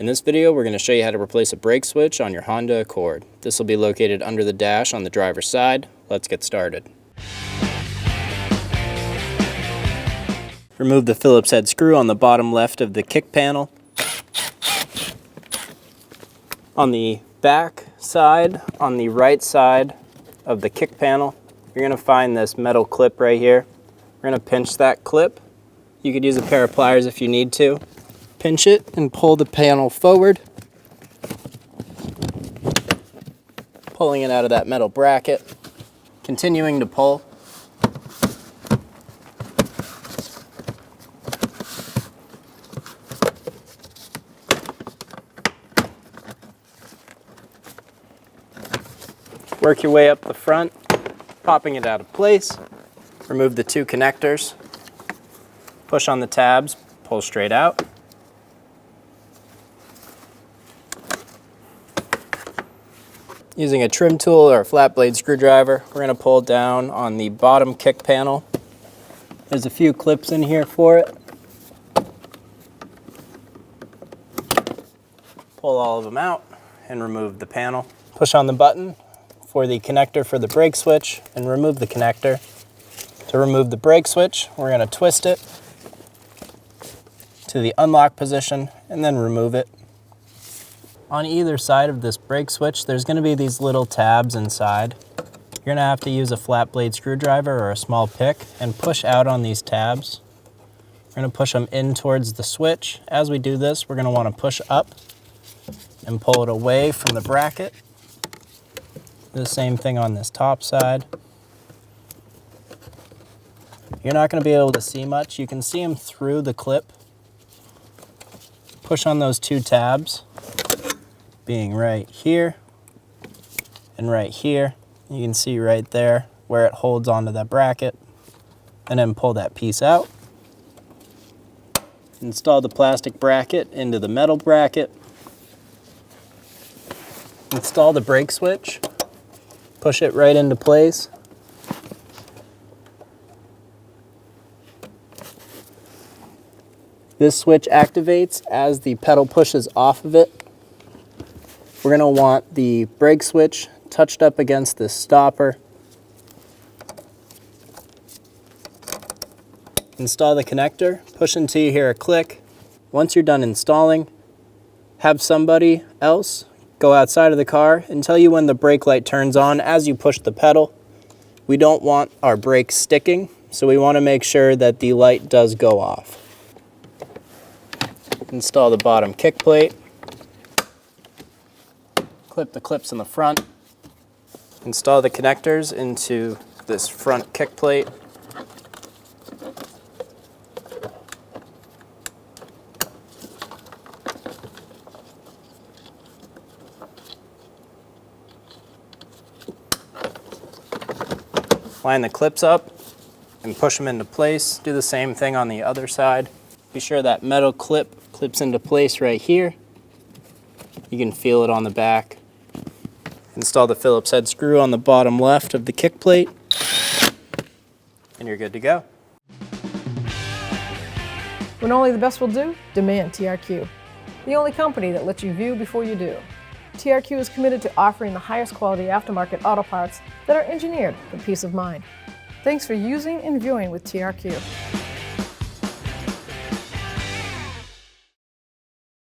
In this video, we're going to show you how to replace a brake switch on your Honda Accord. This will be located under the dash on the driver's side. Let's get started. Remove the Phillips head screw on the bottom left of the kick panel. On the back side, on the right side of the kick panel, you're going to find this metal clip right here. We're going to pinch that clip. You could use a pair of pliers if you need to. Pinch it and pull the panel forward, pulling it out of that metal bracket, continuing to pull. Work your way up the front, popping it out of place. Remove the two connectors. Push on the tabs, pull straight out. Using a trim tool or a flat blade screwdriver, we're going to pull down on the bottom kick panel. There's a few clips in here for it. Pull all of them out and remove the panel. Push on the button for the connector for the brake switch and remove the connector. To remove the brake switch, we're going to twist it to the unlock position and then remove it. On either side of this brake switch, there's going to be these little tabs inside. You're going to have to use a flat blade screwdriver or a small pick and push out on these tabs. We're going to push them in towards the switch. As we do this, we're going to want to push up and pull it away from the bracket. Do the same thing on this top side. You're not going to be able to see much. You can see them through the clip. Push on those two tabs, being right here and right here. You can see right there where it holds onto that bracket, and then pull that piece out. Install the plastic bracket into the metal bracket. Install the brake switch. Push it right into place. This switch activates as the pedal pushes off of it. We're going to want the brake switch touched up against this stopper. Install the connector, push until you hear a click. Once you're done installing, have somebody else go outside of the car and tell you when the brake light turns on as you push the pedal. We don't want our brakes sticking, so we want to make sure that the light does go off. Install the bottom kick plate. Clip the clips in the front. Install the connectors into this front kick plate. Line the clips up and push them into place. Do the same thing on the other side. Be sure that metal clip clips into place right here. You can feel it on the back. Install the Phillips head screw on the bottom left of the kick plate, and you're good to go. When only the best will do, demand TRQ. The only company that lets you view before you do. TRQ is committed to offering the highest quality aftermarket auto parts that are engineered for peace of mind. Thanks for using and viewing with TRQ.